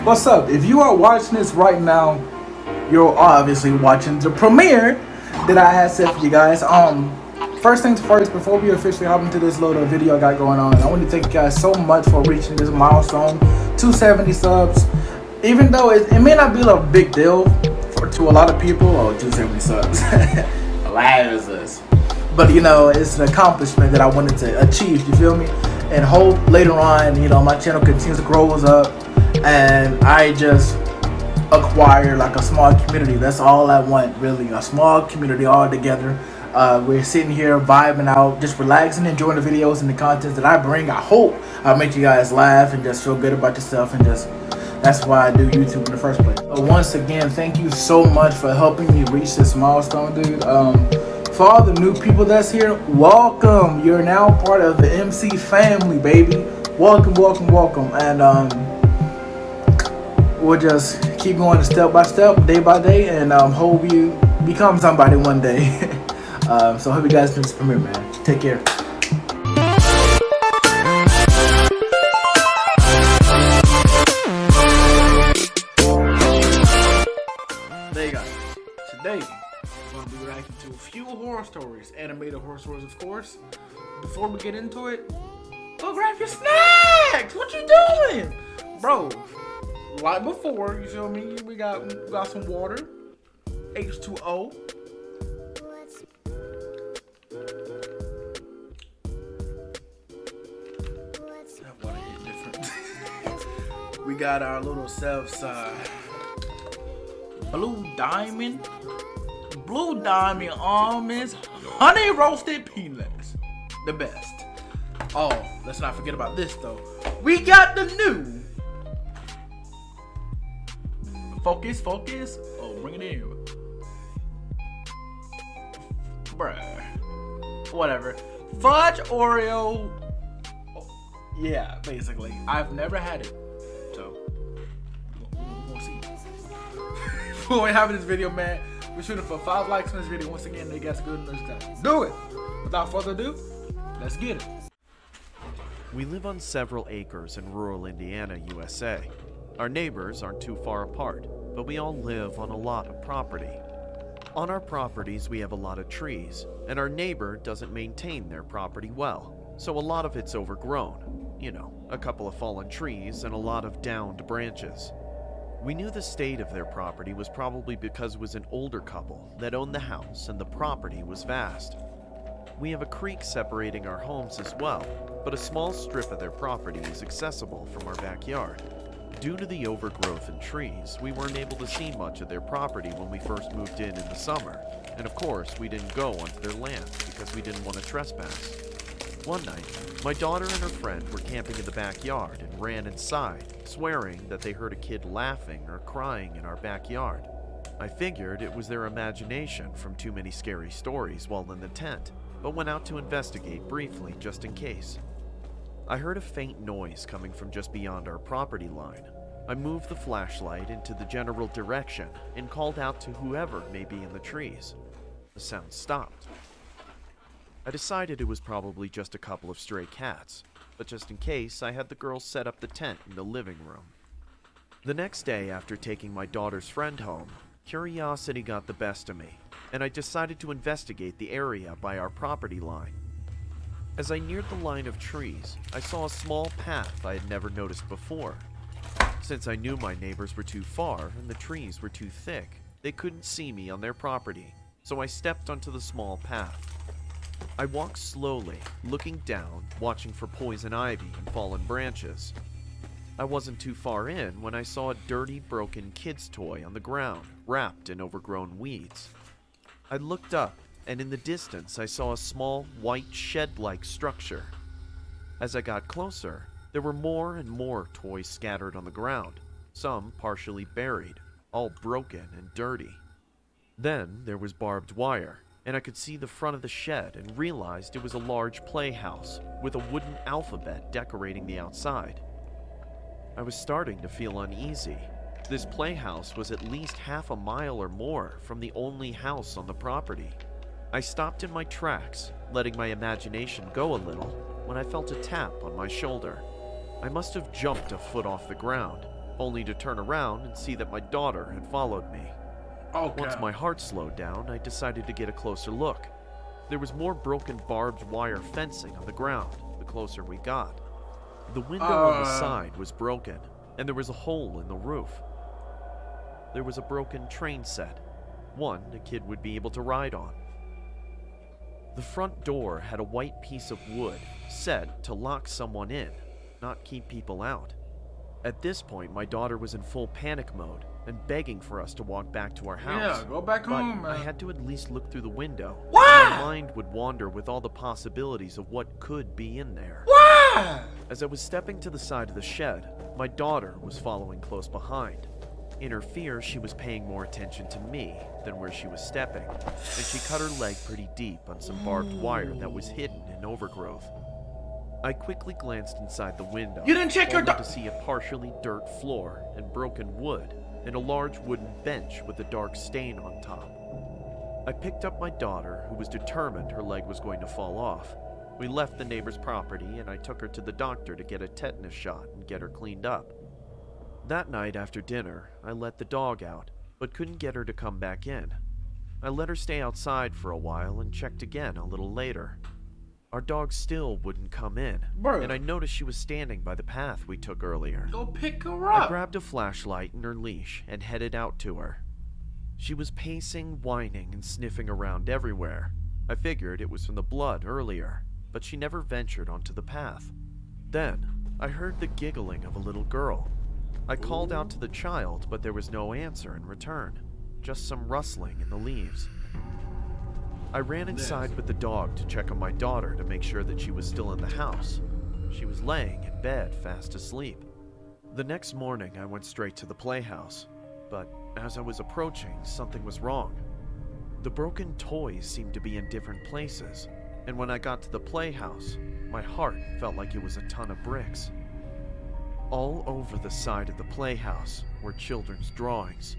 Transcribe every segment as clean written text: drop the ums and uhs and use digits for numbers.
What's up? If you are watching this right now, you're obviously watching the premiere that I had set for you guys. First things first, before we officially hop into this little video I got going on, I want to thank you guys so much for reaching this milestone, 270 subs. Even though it may not be a big deal to a lot of people, 270 subs, hilarious. But you know, it's an accomplishment that I wanted to achieve, you feel me? And hope later on, you know, my channel continues to grow up and I just acquire like a small community. That's all I want, really, a small community all together. We're sitting here vibing out, just relaxing, enjoying the videos and the content that I bring. I hope I make you guys laugh and just feel good about yourself, and just that's why I do YouTube in the first place. Once again, thank you so much for helping me reach this milestone, dude. For all the new people that's here, welcome. You're now part of the MC family, baby. Welcome, welcome, welcome. And we'll just keep going step by step, day by day, and hope you become somebody one day. So I hope you guys enjoy this premiere, man. Take care. There you go. Today, I'm going to be reacting to a few horror stories, animated horror stories, of course. Before we get into it, go grab your snacks. What you doing, bro? Like before, you feel me? We got some water, H2O. That water hit different. We got our little selves, blue diamond almonds, honey roasted peanuts, the best. Oh, let's not forget about this though. We got the new. Focus. Oh, bring it in. Bruh. Whatever. Fudge Oreo. Oh, yeah, basically. I've never had it. So, we'll see. Before we have this video, man, we're shooting for 5 likes on this video. Once again, they got some good news, guys. Do it! Without further ado, let's get it. We live on several acres in rural Indiana, USA. Our neighbors aren't too far apart, but we all live on a lot of property. On our properties, we have a lot of trees, and our neighbor doesn't maintain their property well, so a lot of it's overgrown. You know, a couple of fallen trees and a lot of downed branches. We knew the state of their property was probably because it was an older couple that owned the house and the property was vast. We have a creek separating our homes as well, but a small strip of their property is accessible from our backyard. Due to the overgrowth in trees, we weren't able to see much of their property when we first moved in the summer, and of course we didn't go onto their land because we didn't want to trespass. One night, my daughter and her friend were camping in the backyard and ran inside, swearing that they heard a kid laughing or crying in our backyard. I figured it was their imagination from too many scary stories while in the tent, but went out to investigate briefly just in case. I heard a faint noise coming from just beyond our property line. I moved the flashlight into the general direction and called out to whoever may be in the trees. The sound stopped. I decided it was probably just a couple of stray cats, but just in case, I had the girls set up the tent in the living room. The next day, after taking my daughter's friend home, curiosity got the best of me, and I decided to investigate the area by our property line. As I neared the line of trees, I saw a small path I had never noticed before. Since I knew my neighbors were too far and the trees were too thick, they couldn't see me on their property, so I stepped onto the small path. I walked slowly, looking down, watching for poison ivy and fallen branches. I wasn't too far in when I saw a dirty, broken kid's toy on the ground, wrapped in overgrown weeds. I looked up, and in the distance I saw a small, white shed-like structure. As I got closer, there were more and more toys scattered on the ground, some partially buried, all broken and dirty. Then there was barbed wire, and I could see the front of the shed and realized it was a large playhouse with a wooden alphabet decorating the outside. I was starting to feel uneasy. This playhouse was at least half a mile or more from the only house on the property. I stopped in my tracks, letting my imagination go a little, when I felt a tap on my shoulder. I must have jumped a foot off the ground, only to turn around and see that my daughter had followed me. Okay. Once my heart slowed down, I decided to get a closer look. There was more broken barbed wire fencing on the ground the closer we got. The window on the side was broken, and there was a hole in the roof. There was a broken train set, one a kid would be able to ride on. The front door had a white piece of wood set to lock someone in, not keep people out. At this point, my daughter was in full panic mode and begging for us to walk back to our house. Yeah, go back home, I man. had to at least look through the window. Why? My mind would wander with all the possibilities of what could be in there. Why? As I was stepping to the side of the shed, my daughter was following close behind. In her fear, she was paying more attention to me than where she was stepping, and she cut her leg pretty deep on some barbed wire that was hidden in overgrowth. I quickly glanced inside the window. You didn't check your only to see a partially dirt floor and broken wood, and a large wooden bench with a dark stain on top. I picked up my daughter, who was determined her leg was going to fall off. We left the neighbor's property, and I took her to the doctor to get a tetanus shot and get her cleaned up. That night after dinner, I let the dog out, but couldn't get her to come back in. I let her stay outside for a while and checked again a little later. Our dog still wouldn't come in, Bruh. and I noticed she was standing by the path we took earlier. Go pick her I up. grabbed a flashlight and her leash and headed out to her. She was pacing, whining, and sniffing around everywhere. I figured it was from the blood earlier, but she never ventured onto the path. Then, I heard the giggling of a little girl. I called out to the child, but there was no answer in return, just some rustling in the leaves. I ran inside with the dog to check on my daughter to make sure that she was still in the house. She was laying in bed, fast asleep. The next morning, I went straight to the playhouse, but as I was approaching, something was wrong. The broken toys seemed to be in different places, and when I got to the playhouse, my heart felt like it was a ton of bricks. All over the side of the playhouse were children's drawings,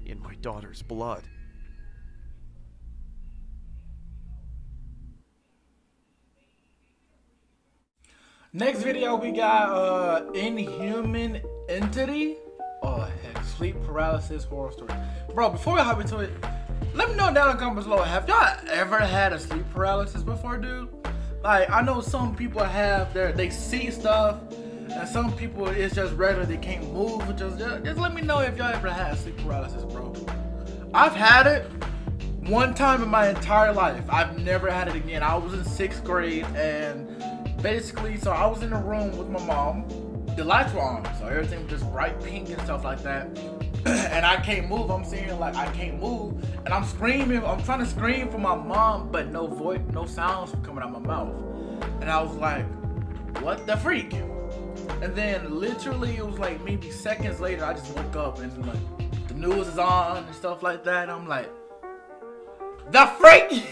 in my daughter's blood. Next video we got Inhuman Entity. Oh heck, sleep paralysis horror story. Bro, before we hop into it, let me know down in the comments below. Have y'all ever had a sleep paralysis before, dude? Like, I know some people have they see stuff, and some people it's just regular, they can't move. Just let me know if y'all ever had sleep paralysis, bro. I've had it one time in my entire life. I've never had it again. I was in 6th grade, and basically, so I was in a room with my mom. The lights were on, so everything was just bright pink and stuff like that. And I can't move. I'm saying, like, I can't move, and I'm screaming. I'm trying to scream for my mom, but no voice, no sounds coming out my mouth. And I was like, what the freak? And then literally it was like maybe seconds later, I just woke up and like the news is on and stuff like that. And I'm like, the freak!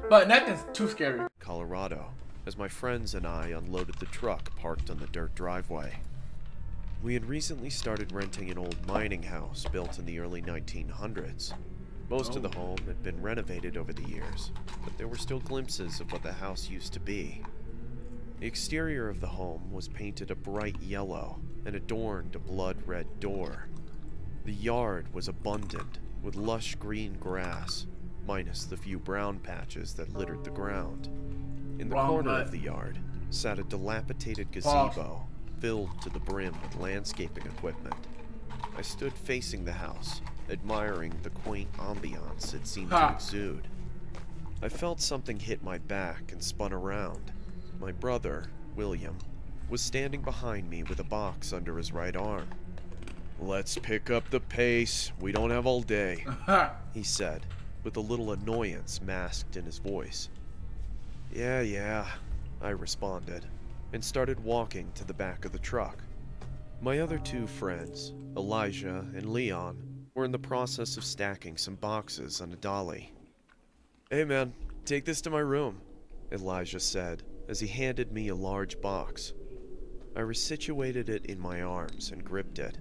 But nothing's too scary. Colorado, as my friends and I unloaded the truck parked on the dirt driveway. We had recently started renting an old mining house built in the early 1900s. Most of the home had been renovated over the years, but there were still glimpses of what the house used to be. The exterior of the home was painted a bright yellow and adorned a blood-red door. The yard was abundant, with lush green grass, minus the few brown patches that littered the ground. In the corner of the yard sat a dilapidated gazebo filled to the brim with landscaping equipment. I stood facing the house, admiring the quaint ambiance it seemed to exude. I felt something hit my back and spun around. My brother, William, was standing behind me with a box under his right arm. "Let's pick up the pace. We don't have all day," he said, with a little annoyance masked in his voice. Yeah, I responded, and started walking to the back of the truck. My other two friends, Elijah and Leon, were in the process of stacking some boxes on a dolly. "Hey man, take this to my room," Elijah said, as he handed me a large box. I resituated it in my arms and gripped it.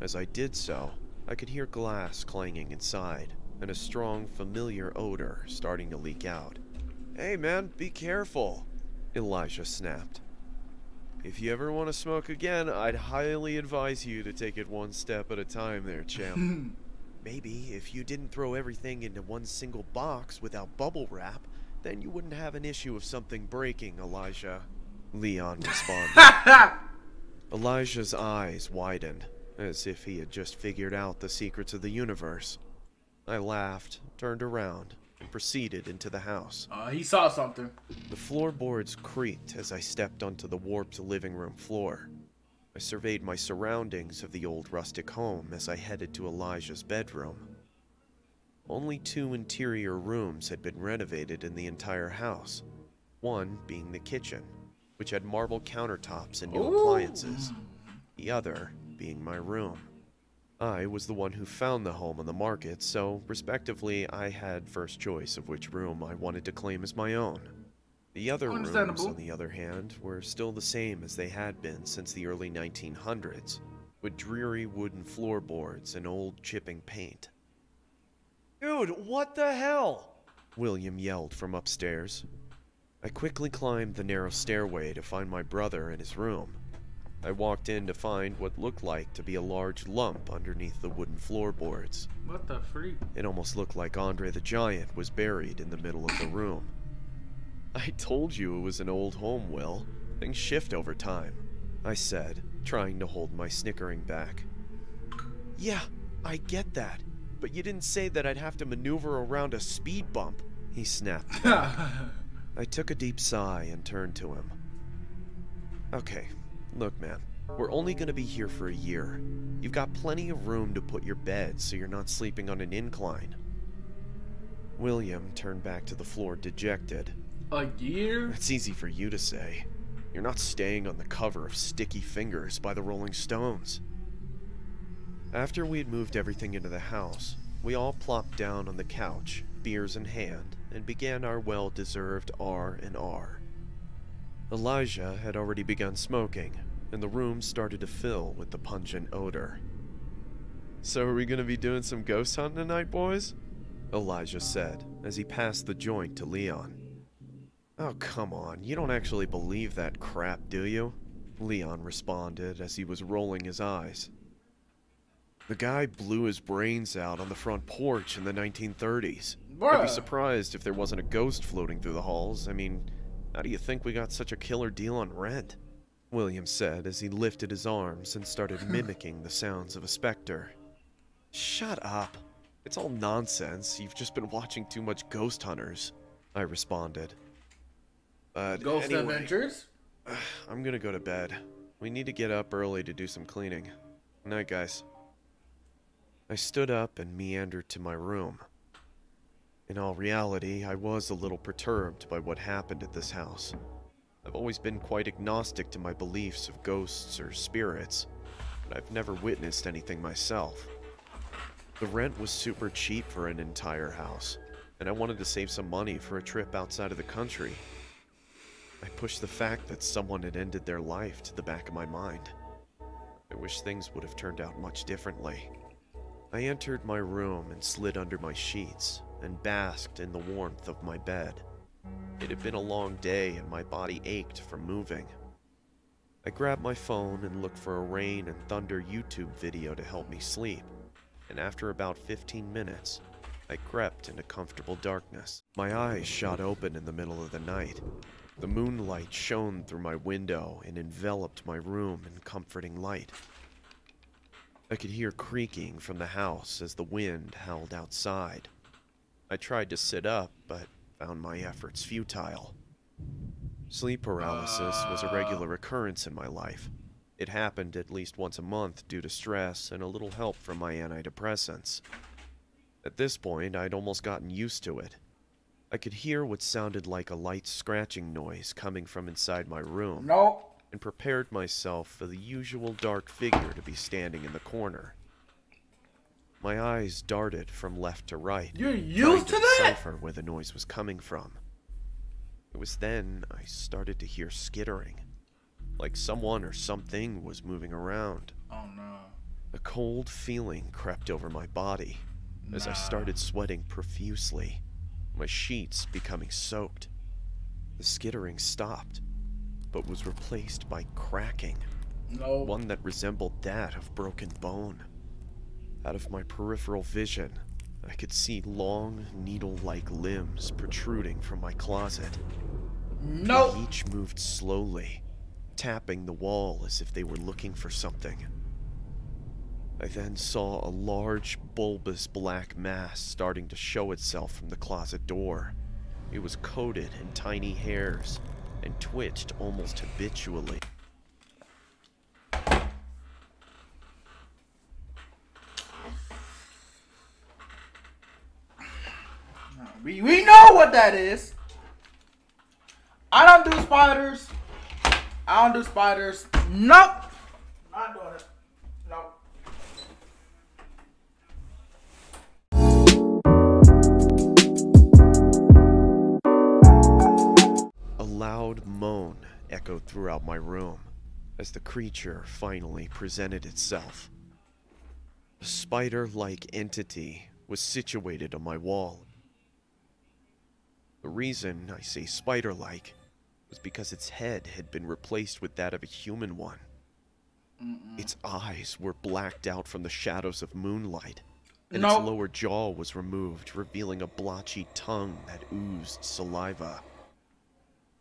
As I did so, I could hear glass clanging inside, and a strong, familiar odor starting to leak out. "Hey man, be careful," Elijah snapped. If you ever want to smoke again, I'd highly advise you to take it one step at a time there, champ. Maybe if you didn't throw everything into one single box without bubble wrap, then you wouldn't have an issue of something breaking, Elijah. Leon responded. Elijah's eyes widened, as if he had just figured out the secrets of the universe. I laughed, turned around, and proceeded into the house. He saw something. The floorboards creaked as I stepped onto the warped living room floor. I surveyed my surroundings of the old rustic home as I headed to Elijah's bedroom. Only 2 interior rooms had been renovated in the entire house, one being the kitchen, which had marble countertops and new appliances, the other being my room. I was the one who found the home on the market, so respectively I had first choice of which room I wanted to claim as my own. The other rooms, on the other hand, were still the same as they had been since the early 1900s, with dreary wooden floorboards and old chipping paint. "Dude, what the hell?" William yelled from upstairs. I quickly climbed the narrow stairway to find my brother in his room. I walked in to find what looked like to be a large lump underneath the wooden floorboards. What the freak? It almost looked like Andre the Giant was buried in the middle of the room. "I told you it was an old home, Will. Things shift over time," I said, trying to hold my snickering back. "Yeah, I get that, but you didn't say that I'd have to maneuver around a speed bump," he snapped back. I took a deep sigh and turned to him. "Okay, look man, we're only gonna be here for a year. You've got plenty of room to put your bed so you're not sleeping on an incline." William turned back to the floor dejected. "A year? "That's easy for you to say. You're not staying on the cover of Sticky Fingers by the Rolling Stones." After we had moved everything into the house, we all plopped down on the couch, beers in hand, and began our well-deserved R&R. Elijah had already begun smoking, and the room started to fill with the pungent odor. "So are we gonna be doing some ghost hunting tonight, boys?" Elijah said, as he passed the joint to Leon. "Oh, come on, you don't actually believe that crap, do you?" Leon responded as he was rolling his eyes. "The guy blew his brains out on the front porch in the 1930s. Bruh. I'd be surprised if there wasn't a ghost floating through the halls. I mean, how do you think we got such a killer deal on rent?" William said as he lifted his arms and started mimicking the sounds of a specter. "Shut up. It's all nonsense. You've just been watching too much Ghost Hunters," I responded. Ghost Anyway, Adventures? I'm gonna go to bed. We need to get up early to do some cleaning. Night, guys. I stood up and meandered to my room. In all reality, I was a little perturbed by what happened at this house. I've always been quite agnostic to my beliefs of ghosts or spirits, but I've never witnessed anything myself. The rent was super cheap for an entire house, and I wanted to save some money for a trip outside of the country. I pushed the fact that someone had ended their life to the back of my mind. I wish things would have turned out much differently. I entered my room and slid under my sheets and basked in the warmth of my bed. It had been a long day and my body ached from moving. I grabbed my phone and looked for a rain and thunder YouTube video to help me sleep, and after about 15 minutes, I crept into comfortable darkness. My eyes shot open in the middle of the night. The moonlight shone through my window and enveloped my room in comforting light. I could hear creaking from the house as the wind howled outside. I tried to sit up, but found my efforts futile. Sleep paralysis was a regular occurrence in my life. It happened at least once a month due to stress and a little help from my antidepressants. At this point, I'd almost gotten used to it. I could hear what sounded like a light scratching noise coming from inside my room, and prepared myself for the usual dark figure to be standing in the corner. My eyes darted from left to right, You're used to that? decipher where the noise was coming from. It was then I started to hear skittering, like someone or something was moving around. Oh no. A cold feeling crept over my body as I started sweating profusely, my sheets becoming soaked. The skittering stopped, but was replaced by cracking. No. One that resembled that of broken bone. Out of my peripheral vision, I could see long, needle-like limbs protruding from my closet. No. Each moved slowly, tapping the wall as if they were looking for something. I then saw a large, bulbous black mass starting to show itself from the closet door. It was coated in tiny hairs and twitched almost habitually. We know what that is. I don't do spiders. I don't do spiders. Nope. Not doing it. Nope. A loud moan echoed throughout my room as the creature finally presented itself. A spider-like entity was situated on my wall. The reason I say spider-like was because its head had been replaced with that of a human one. Its eyes were blacked out from the shadows of moonlight, and its lower jaw was removed, revealing a blotchy tongue that oozed saliva.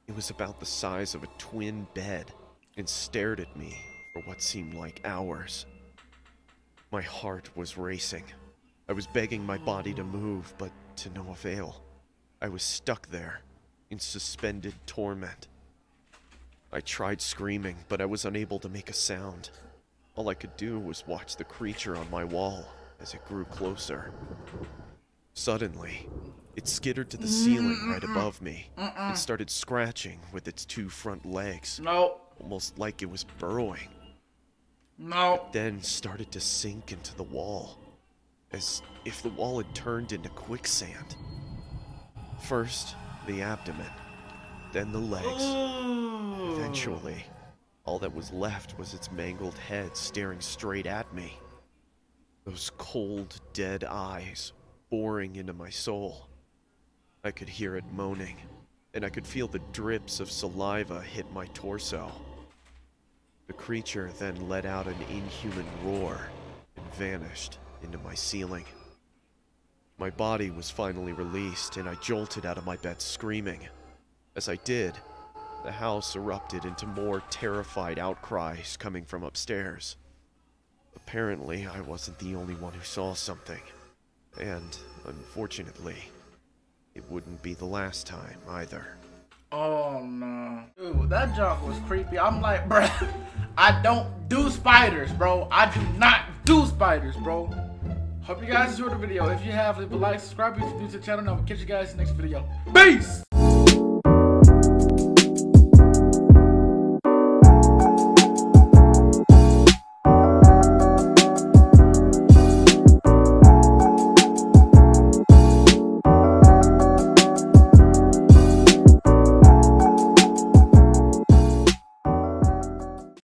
It was about the size of a twin bed and stared at me for what seemed like hours. My heart was racing. I was begging my body to move, but to no avail. I was stuck there, in suspended torment. I tried screaming, but I was unable to make a sound. All I could do was watch the creature on my wall as it grew closer. Suddenly, it skittered to the ceiling right above me and started scratching with its two front legs, almost like it was burrowing. It then started to sink into the wall, as if the wall had turned into quicksand. First, the abdomen, then the legs. Eventually, all that was left was its mangled head staring straight at me. Those cold, dead eyes boring into my soul. I could hear it moaning, and I could feel the drips of saliva hit my torso. The creature then let out an inhuman roar and vanished into my ceiling. My body was finally released, and I jolted out of my bed screaming. As I did, the house erupted into more terrified outcries coming from upstairs. Apparently, I wasn't the only one who saw something, and unfortunately, it wouldn't be the last time either. Oh no. Dude, that junk was creepy. I'm like, bruh, I don't do spiders, bro. I do not do spiders, bro. Hope you guys enjoyed the video. If you have, leave a like, subscribe if you're new to the channel, and I will catch you guys in the next video. Peace!